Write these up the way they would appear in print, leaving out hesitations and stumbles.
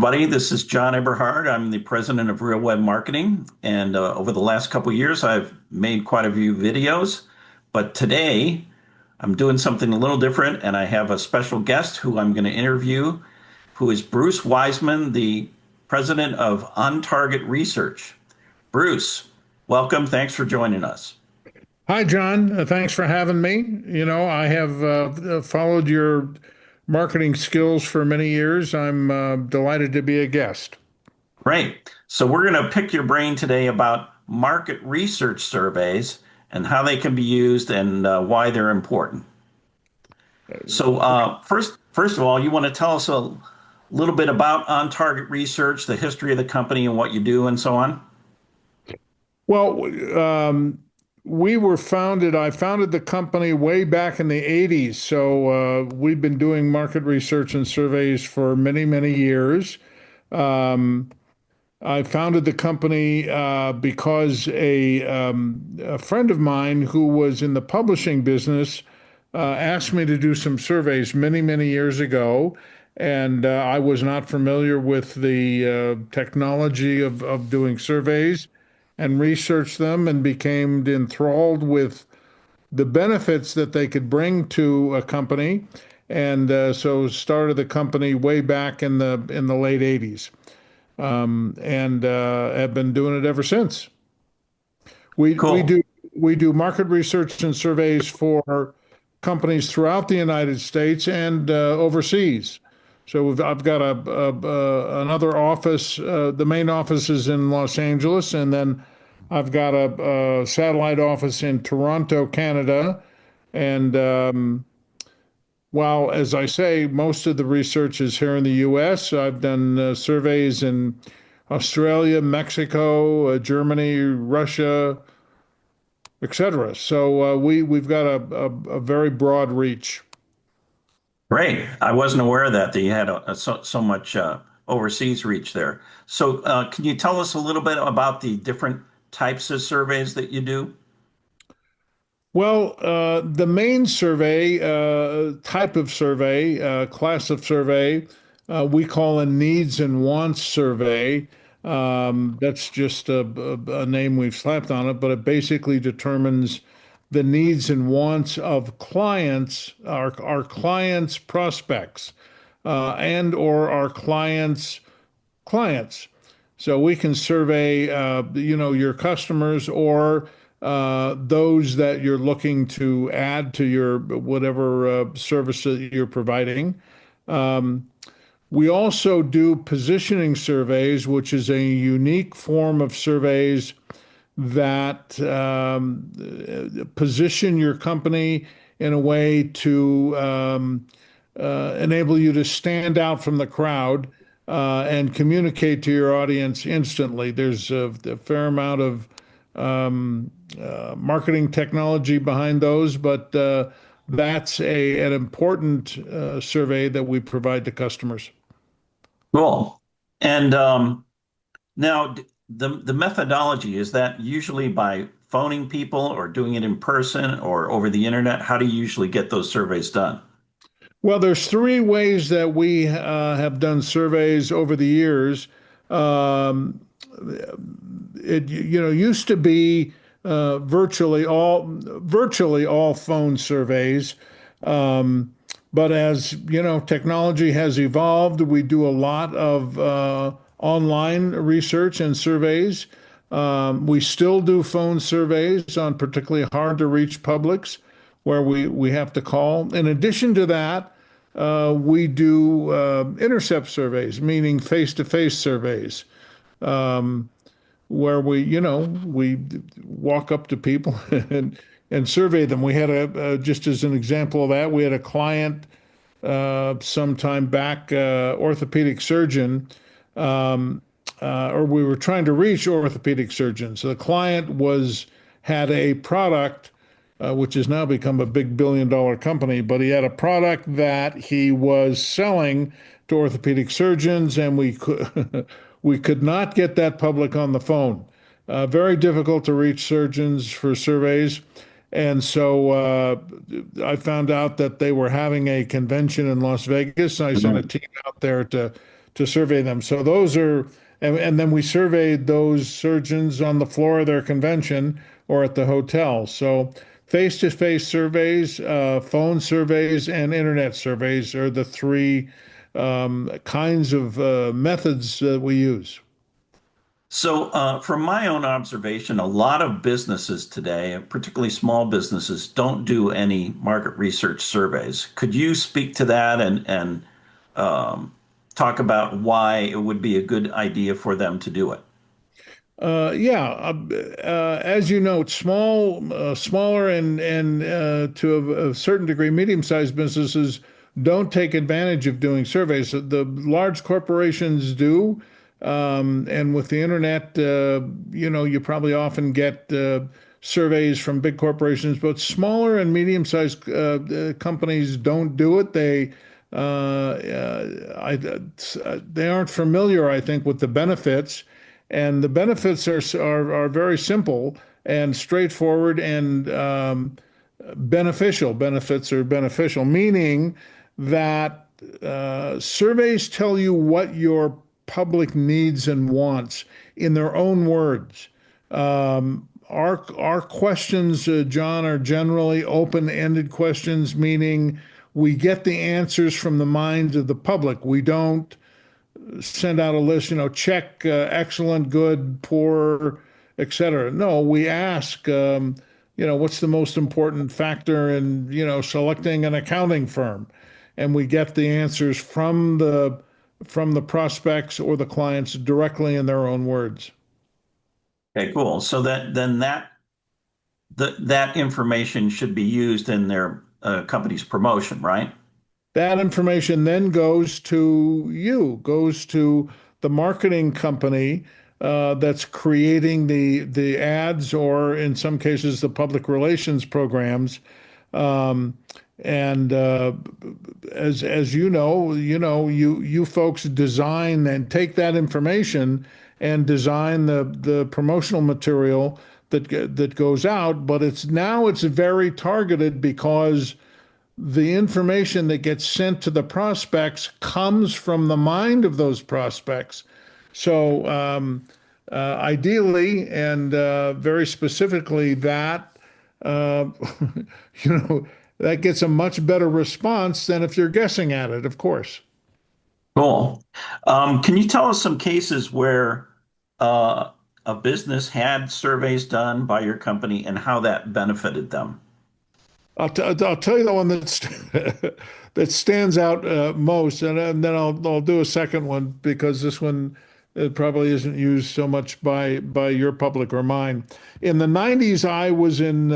everybody. This is John Eberhard. I'm the president of Real Web Marketing. And over the last couple of years, I've made quite a few videos. But today, I'm doing something a little different. And I have a special guest who I'm going to interview, who is Bruce Wiseman, the president of On Target Research. Bruce, welcome. Thanks for joining us. Hi, John. Thanks for having me. I have followed your marketing skills for many years. I'm delighted to be a guest. Great. So we're going to pick your brain today about market research surveys and how they can be used and why they're important. So first of all, you want to tell us a little bit about on-target research, the history of the company and what you do and so on? Well, I founded the company way back in the 80s. So we've been doing market research and surveys for many, many years. Um, I founded the company because a friend of mine who was in the publishing business asked me to do some surveys many, many years ago. And I was not familiar with the technology of doing surveys and researched them and became enthralled with the benefits that they could bring to a company. And so started the company way back in the late 80s and have been doing it ever since. We we Cool. do we do market research and surveys for companies throughout the United States and overseas. So I've got another office. The main office is in Los Angeles, and then I've got a satellite office in Toronto, Canada. And while, as I say, most of the research is here in the U.S., I've done surveys in Australia, Mexico, Germany, Russia, etc. So we've got a very broad reach. Great. I wasn't aware of that you had so much overseas reach there. So can you tell us a little bit about the different types of surveys that you do? Well, the main survey, type of survey, class of survey, we call a needs and wants survey. That's just a name we've slapped on it, but it basically determines the needs and wants of clients, our clients' prospects, and or our clients. So we can survey, your customers or those that you're looking to add to your whatever service that you're providing. Um, we also do positioning surveys, which is a unique form of surveys that position your company in a way to enable you to stand out from the crowd and communicate to your audience instantly. There's a fair amount of marketing technology behind those, but that's an important survey that we provide to customers. Cool. And now the methodology, is that usually by phoning people or doing it in person or over the internet? How do you usually get those surveys done? Well, there's three ways that we have done surveys over the years. Um, it used to be virtually all phone surveys. Um, but as technology has evolved, we do a lot of online research and surveys. We still do phone surveys on particularly hard to reach publics where we have to call. In addition to that, we do intercept surveys, meaning face-to-face surveys, um, where we walk up to people and survey them. We had just as an example of that, we had a client sometime back, orthopedic surgeon, or we were trying to reach orthopedic surgeons. So the client had a product which has now become a big billion-dollar company, but he had a product that he was selling to orthopedic surgeons, and we could we could not get that public on the phone. Very difficult to reach surgeons for surveys. And so I found out that they were having a convention in Las Vegas. I sent a Mhm. team out there to survey them. So those are, and then we surveyed those surgeons on the floor of their convention or at the hotel. So face-to-face surveys, phone surveys, and internet surveys are the three kinds of methods that we use. So, from my own observation, a lot of businesses today, particularly small businesses, don't do any market research surveys. Could you speak to that and talk about why it would be a good idea for them to do it? Yeah, as you note, smaller and to a certain degree, medium-sized businesses don't take advantage of doing surveys. The large corporations do, and with the internet, you probably often get surveys from big corporations, but smaller and medium-sized companies don't do it. They aren't familiar, I think, with the benefits. And the benefits are very simple and straightforward and beneficial. Benefits are beneficial, meaning that surveys tell you what your public needs and wants in their own words. Our questions, John, are generally open-ended questions, meaning we get the answers from the minds of the public. We don't send out a list, check, excellent, good, poor, etc. No, we ask, what's the most important factor in, selecting an accounting firm, and we get the answers from the prospects or the clients directly in their own words. Okay, cool. So that information should be used in their company's promotion, right? That information then goes to the marketing company that's creating the ads, or in some cases, the public relations programs. Um, and as you folks design and take that information and design the promotional material that goes out. But it's very targeted because the information that gets sent to the prospects comes from the mind of those prospects. So, ideally and very specifically, uh, you know, that gets a much better response than if you're guessing at it, of course. Cool. Can you tell us some cases where uh, a business had surveys done by your company and how that benefited them? I'll tell you the one that stands out most, and then I'll do a second one because this one probably isn't used so much by your public or mine. In the 90s, I was in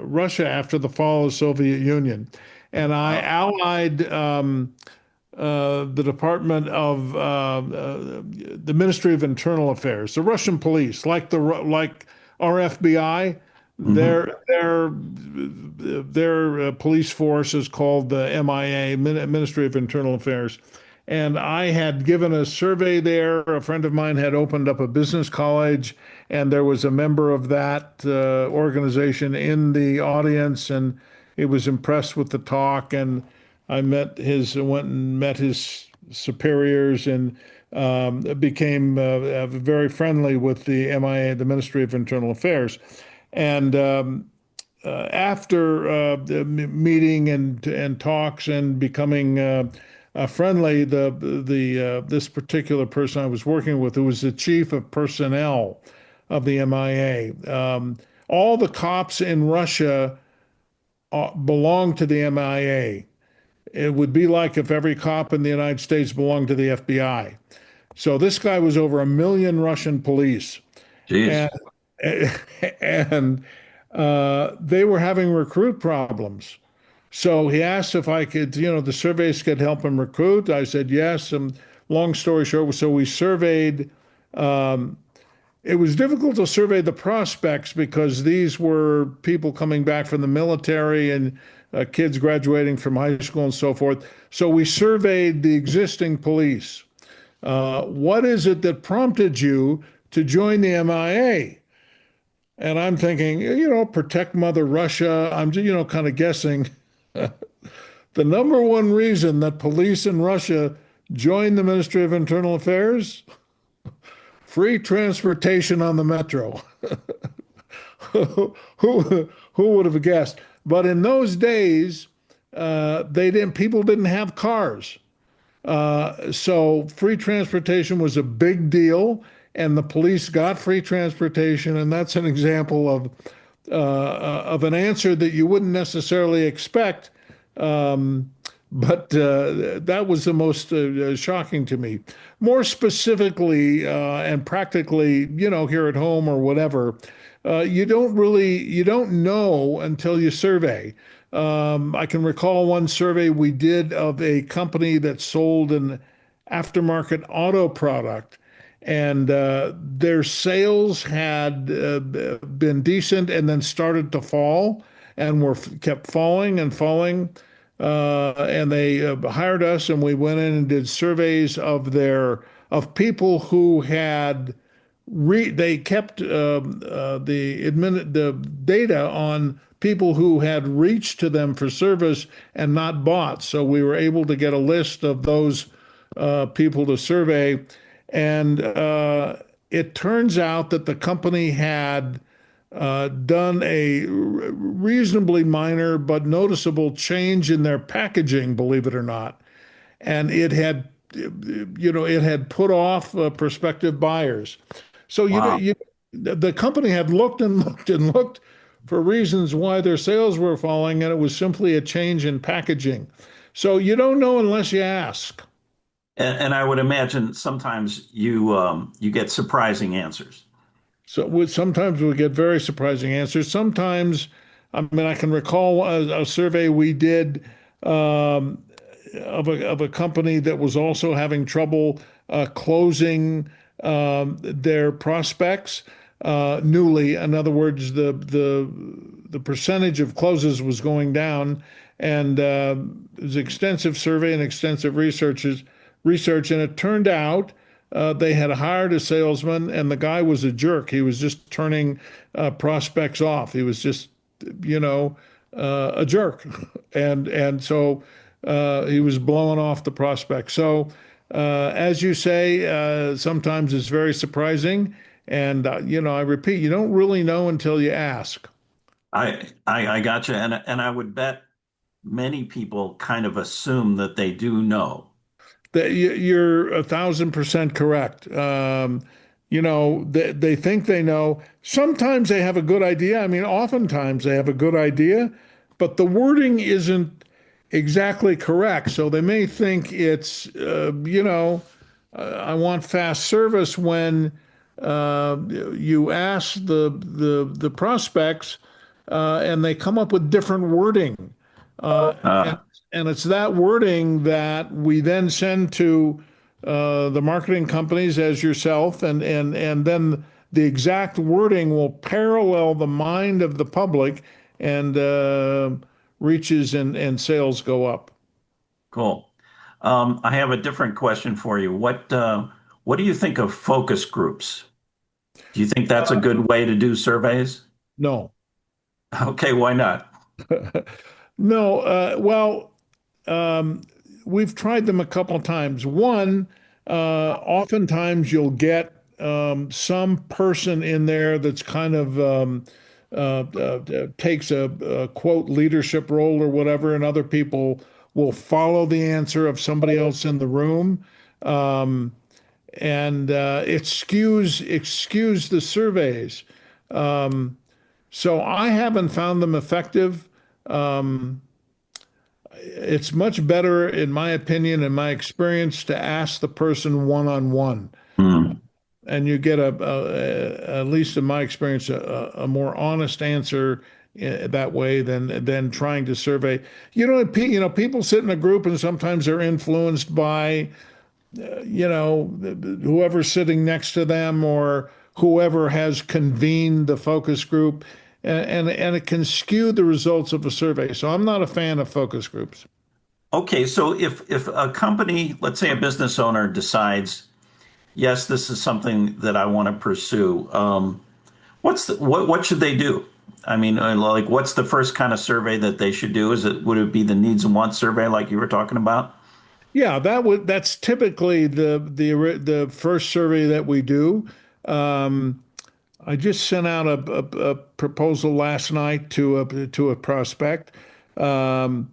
Russia after the fall of the Soviet Union, and I Wow. allied the Department of the Ministry of Internal Affairs, the Russian police, like our FBI. Hmm. Their police force is called the MIA, Ministry of Internal Affairs. And I had given a survey there. A friend of mine had opened up a business college, and there was a member of that organization in the audience, and he was impressed with the talk. And went and met his superiors, and became very friendly with the MIA, the Ministry of Internal Affairs. And after the meeting and talks and becoming friendly, the this particular person I was working with, who was the chief of personnel of the MIA, all the cops in Russia belong to the MIA. It would be like if every cop in the United States belonged to the FBI. So this guy was over 1 million Russian police, Jeez. and and they were having recruit problems. So he asked if I could, the surveys could help him recruit. I said yes. And long story short, so we surveyed. It was difficult to survey the prospects because these were people coming back from the military and kids graduating from high school and so forth. So we surveyed the existing police. What is it that prompted you to join the MIA? And I'm thinking, protect Mother Russia. I'm, kind of guessing. The number one reason that police in Russia Join the Ministry of Internal Affairs, free transportation on the metro. Who would have guessed? But in those days, they didn't. People didn't have cars, so free transportation was a big deal, and the police got free transportation, and that's an example of an answer that you wouldn't necessarily expect. But that was the most shocking to me. More specifically and practically, here at home or whatever, you don't know until you survey. I can recall one survey we did of a company that sold an aftermarket auto product, and their sales had been decent and then started to fall and were kept falling and falling. And they hired us, and we went in and did surveys of people who had they kept the data on people who had reached to them for service and not bought. So we were able to get a list of those people to survey, and it turns out that the company had done a reasonably minor but noticeable change in their packaging, believe it or not. And it had put off prospective buyers. So Wow. the company had looked and looked and looked for reasons why their sales were falling, and it was simply a change in packaging. So you don't know unless you ask. And I would imagine sometimes you get surprising answers. So sometimes we get very surprising answers. Sometimes, I mean, I can recall a survey we did um, of a company that was also having trouble closing their prospects newly. In other words, the percentage of closes was going down, and it was extensive survey and extensive research, and it turned out. They had hired a salesman, and the guy was a jerk. He was just turning prospects off. He was just, a jerk, and so he was blowing off the prospect. So, as you say, sometimes it's very surprising, and I repeat, you don't really know until you ask. I got you, and I would bet many people kind of assume that they do know. That you're 1,000% correct. They think they know. Sometimes they have a good idea. I mean, oftentimes they have a good idea, but the wording isn't exactly correct. So they may think it's, I want fast service when you ask the prospects and they come up with different wording. Uh, and, Uh, and it's that wording that we then send to the marketing companies as yourself, and then the exact wording will parallel the mind of the public, and reaches and sales go up. cool. I have a different question for you. What do you think of focus groups? Do you think that's a good way to do surveys? No. Okay, why not? No, well, um, we've tried them a couple of times. One, oftentimes you'll get some person in there that's kind of takes a quote leadership role or whatever, and other people will follow the answer of somebody else in the room. Um, and it skews the surveys. So I haven't found them effective. Um, it's much better, in my opinion, in my experience, to ask the person one on one, Hmm. and you get at least in my experience, a more honest answer that way than trying to survey. People sit in a group, and sometimes they're influenced by whoever's sitting next to them or whoever has convened the focus group, and it can skew the results of a survey. So I'm not a fan of focus groups. Okay, so if a company, let's say a business owner decides, yes, this is something that I want to pursue, what should they do? I mean, like, what's the first kind of survey that they should do? Would it be the needs and wants survey like you were talking about? Yeah, that's typically the first survey that we do. Um, I just sent out a proposal last night to a prospect, um,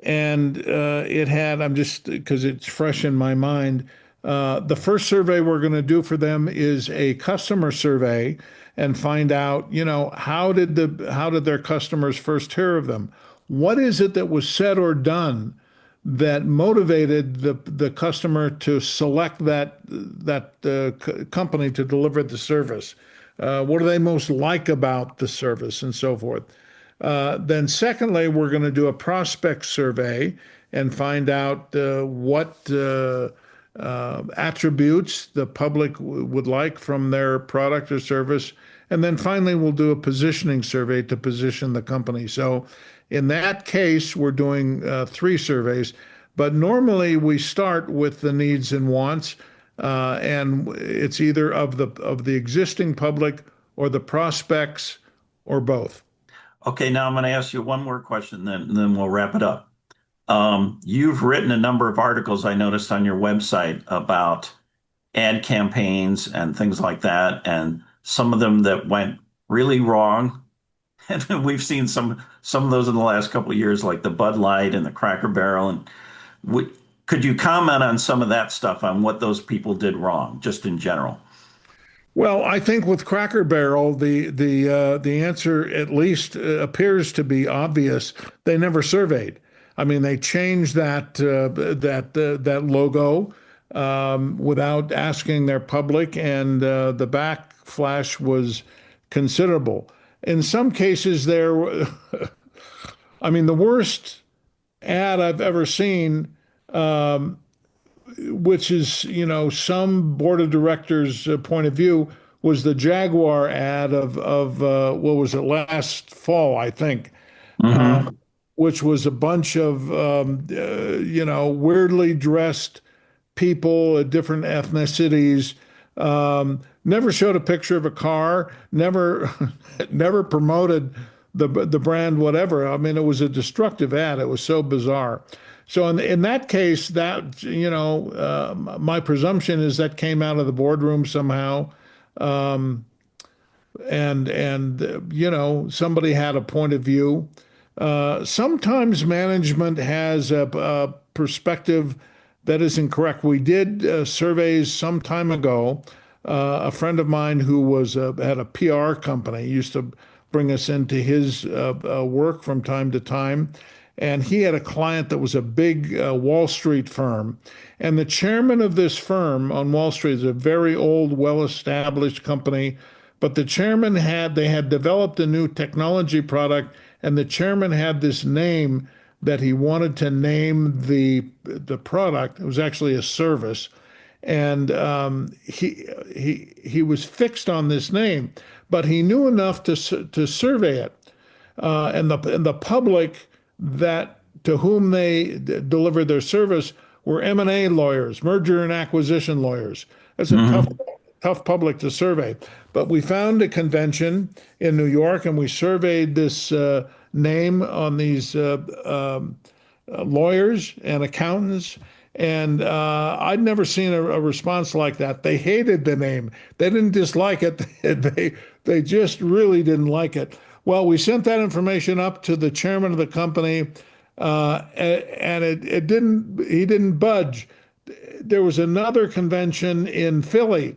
and it had. I'm just because it's fresh in my mind. The first survey we're going to do for them is a customer survey and find out, how did their customers first hear of them? What is it that was said or done that motivated the customer to select that company to deliver the service? What do they most like about the service and so forth? Then, secondly, we're going to do a prospect survey and find out what attributes the public would like from their product or service. And then finally, we'll do a positioning survey to position the company. So, in that case, we're doing three surveys, but normally we start with the needs and wants, and it's either of the existing public or the prospects or both. Okay, now I'm going to ask you one more question, then we'll wrap it up. You've written a number of articles I noticed on your website about ad campaigns and things like that, and some of them that went really wrong. And we've seen some of those in the last couple of years, like the Bud Light and the Cracker Barrel. And we, could you comment on some of that stuff on what those people did wrong, just in general? Well, I think with Cracker Barrel, the answer at least appears to be obvious. They never surveyed. I mean, they changed that logo without asking their public, and the backlash was considerable. In some cases, I mean, the worst ad I've ever seen, which is, some board of directors' point of view, was the Jaguar ad of what was it, last fall, I think, Hmm. which was a bunch of weirdly dressed people at different ethnicities. Never showed a picture of a car. Never, never promoted the brand. Whatever. I mean, it was a destructive ad. It was so bizarre. So in that case, that my presumption is that came out of the boardroom somehow, and somebody had a point of view. Sometimes management has a perspective that isn't correct. We did surveys some time ago. A friend of mine who had a PR company used to bring us into his work from time to time, and he had a client that was a big Wall Street firm. And the chairman of this firm on Wall Street is a very old, well-established company, but they had developed a new technology product, and the chairman had this name that he wanted to name the product. It was actually a service, and he was fixed on this name, but he knew enough to survey it, and the public that to whom they delivered their service were M&A lawyers, merger and acquisition lawyers. That's a Hmm. tough public to survey. But we found a convention in New York, and we surveyed this name on these lawyers and accountants. And I'd never seen a response like that. They hated the name. They didn't dislike it. They just really didn't like it. Well, we sent that information up to the chairman of the company, and it didn't. He didn't budge. There was another convention in Philly,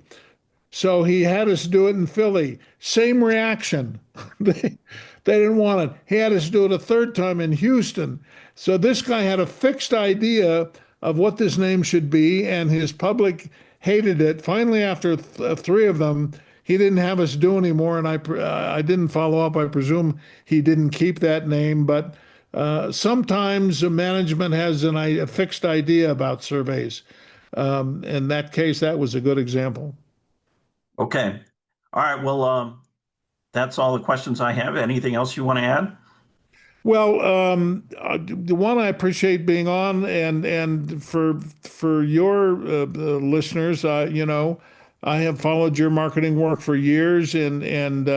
so he had us do it in Philly. Same reaction. They didn't want it. He had us do it a third time in Houston. So this guy had a fixed idea of what this name should be, and his public hated it. Finally, after three of them, he didn't have us do anymore, and I didn't follow up. I presume he didn't keep that name, but sometimes management has a fixed idea about surveys. In that case, that was a good example. Okay. All right. Well, that's all the questions I have. Anything else you want to add? Well, the one I appreciate being on, and for your listeners, I have followed your marketing work for years, and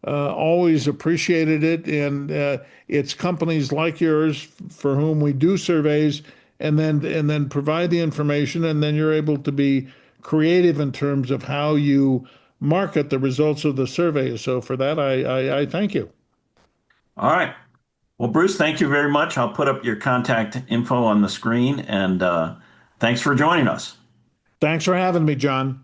always appreciated it. And it's companies like yours for whom we do surveys, and then provide the information, and then you're able to be creative in terms of how you market the results of the survey. So for that, I thank you. All right. Well, Bruce, thank you very much. I'll put up your contact info on the screen and thanks for joining us. Thanks for having me, John.